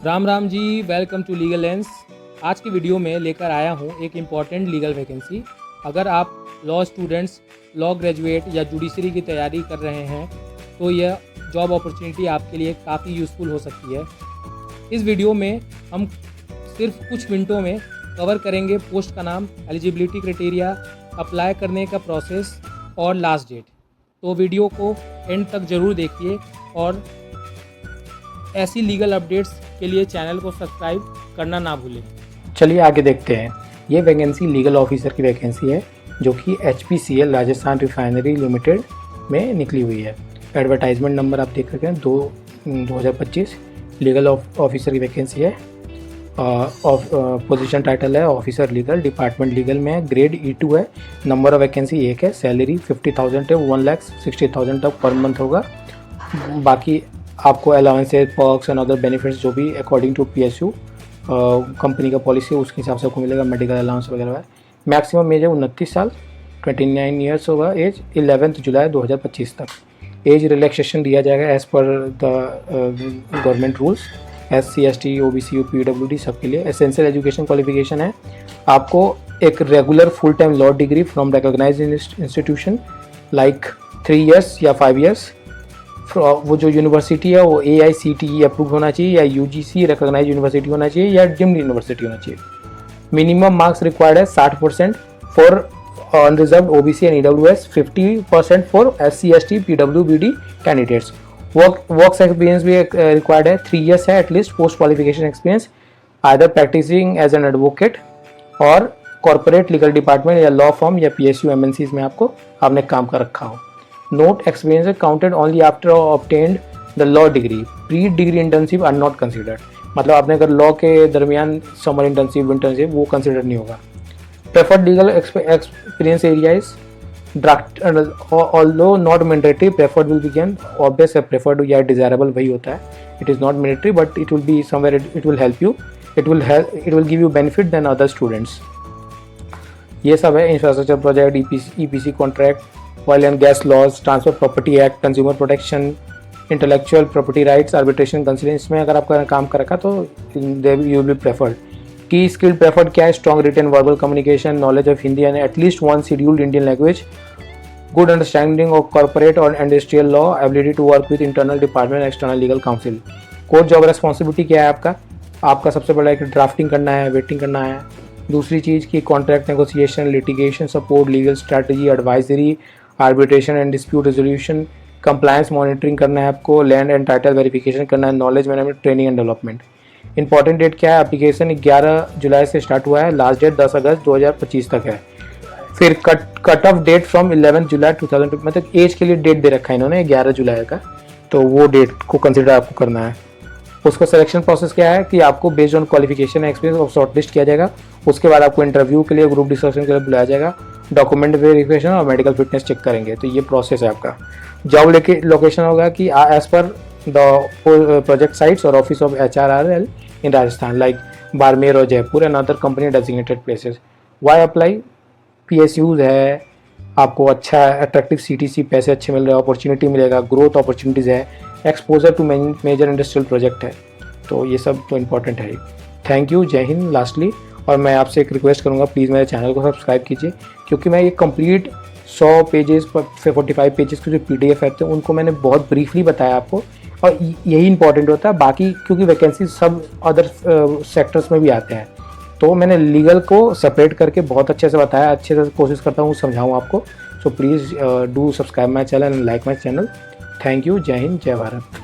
Ram Ram ji, welcome to legal lens. आज की video में लेकर आया हूँ एक इम्पॉर्टेंट लीगल वैकेंसी। अगर आप लॉ स्टूडेंट्स, लॉ ग्रेजुएट या जुडिशरी की तैयारी कर रहे हैं तो यह जॉब अपॉर्चुनिटी आपके लिए काफ़ी यूज़फुल हो सकती है। इस वीडियो में हम सिर्फ कुछ मिनटों में कवर करेंगे पोस्ट का नाम, एलिजिबिलिटी क्राइटेरिया, अप्लाई करने का प्रोसेस और लास्ट डेट। तो वीडियो को एंड तक ज़रूर देखिए और ऐसी लीगल अपडेट्स के लिए चैनल को सब्सक्राइब करना ना भूलें। चलिए आगे देखते हैं। ये वैकेंसी लीगल ऑफिसर की वैकेंसी है जो कि HPCL राजस्थान रिफाइनरी लिमिटेड में निकली हुई है। एडवर्टाइजमेंट नंबर आप देख सकते हैं 2025 लीगल ऑफिसर की वैकेंसी है। पोजीशन टाइटल है ऑफिसर लीगल, डिपार्टमेंट लीगल में है, ग्रेड E2 है, नंबर ऑफ वैकेंसी 1 है, सैलरी 50,000 है, 1,60,000 तक पर मंथ होगा। बाकी आपको allowances, perks and other benefits जो भी अकॉर्डिंग टू PSU कंपनी का पॉलिसी उसके हिसाब से आपको मिलेगा। मेडिकल अलाउंस वगैरह है। मैक्सिमम एज है 29 साल, 29 ईयर्स होगा एज। 11 जुलाई 2025 तक एज रिलैक्सेशन दिया जाएगा as per the government rules. SC ST OBC PWD सबके लिए। एसेंशियल एजुकेशन क्वालिफिकेशन है आपको एक regular full time law degree from recognised institution like 3 years या 5 ईयर्स। वो जो यूनिवर्सिटी है वो AICTE अप्रूव होना चाहिए या UGC रिकॉग्नाइज यूनिवर्सिटी होना चाहिए या डीम्ड यूनिवर्सिटी होना चाहिए। मिनिमम मार्क्स रिक्वायर्ड है 60% for unreserved OBC and EWS, 50% for SC ST PWBD candidates. Work experience भी रिक्वायर्ड है, 3 ईयर्स है at least post qualification experience, either practising as an advocate और कॉर्पोरेट लीगल डिपार्टमेंट या law firm या PSU MNCs में आपने काम कर रखा हो। Note experience is counted only after obtained the law degree. Pre-degree internship are not considered. मतलब आपने अगर लॉ के दरमियान समर इंटर्नशिप, विंटर्नशिप वो कंसिडर नहीं होगा। Preferred legal experience area is draft, although not mandatory, preferred will be given. Obvious है preferred या desirable वही होता है। It is not mandatory but it will be somewhere, it will help you. It will give you benefit than other students. ये सब है infrastructure project, EPC contract, oil and gas laws, transfer property act, consumer protection, intellectual property rights, arbitration conciliation में अगर आपका काम कर रखा तो यू विल बी प्रेफर्ड। की स्किल प्रेफर्ड क्या है? Strong written verbal communication, knowledge of Hindi and at least 1 scheduled Indian language, good understanding of corporate और industrial law, ability to work with internal department, external legal council. Core job responsibility क्या है आपका सबसे बड़ा एक drafting करना है, वेटिंग करना है। दूसरी चीज़ की contract negotiation, litigation support, legal strategy, advisory, arbitration and dispute resolution, compliance monitoring करना है आपको, लैंड एंड टाइटल वेरिफिकेशन करना है, knowledge management, training and development. Important date क्या है? एप्लीकेशन 11 जुलाई से स्टार्ट हुआ है, लास्ट डेट 10 अगस्त 2025 तक है। फिर कट ऑफ डेट फ्रॉम 11 जुलाई 2020, मतलब एज के लिए डेट दे रखा है इन्होंने 11 जुलाई का, तो वो डेट को कंसिडर आपको करना है। उसका सिलेक्शन प्रोसेस क्या है कि आपको बेस्ड ऑन क्वालिफिकेशन एक्सपीरियंस और शॉर्टलिस्ट किया जाएगा। उसके बाद आपको इंटरव्यू के लिए, ग्रुप डिस्कशन के लिए बुलाया जाएगा, डॉक्यूमेंट वेरिफिकेशन और मेडिकल फिटनेस चेक करेंगे। तो ये प्रोसेस है आपका। जॉब लेके लोकेशन होगा कि as per the project sites और office of HRRL in Rajasthan like Barmer और Jaipur and other company designated places. Why apply? PSUs है, आपको अच्छा अट्रैक्टिव CTC, पैसे अच्छे मिल रहे हैं, अपॉर्चुनिटी मिलेगा, ग्रोथ अपॉर्चुनिटीज़ है, exposure to major industrial project है। तो ये सब तो इम्पॉर्टेंट है। थैंक यू, जय हिंद। लास्टली और मैं आपसे एक रिक्वेस्ट करूंगा, प्लीज़ मेरे चैनल को सब्सक्राइब कीजिए क्योंकि मैं ये कंप्लीट 100 पेजेस 45 पेजेस के जो PDF है उनको मैंने बहुत ब्रीफली बताया आपको, और यही इंपॉर्टेंट होता है। बाकी क्योंकि वैकेंसी सब अदर सेक्टर्स में भी आते हैं तो मैंने लीगल को सेपरेट करके बहुत अच्छे से बताया, अच्छे से कोशिश करता हूँ समझाऊँ आपको। So please do subscribe my channel and like my channel. Thank you, जय हिंद, जय भारत।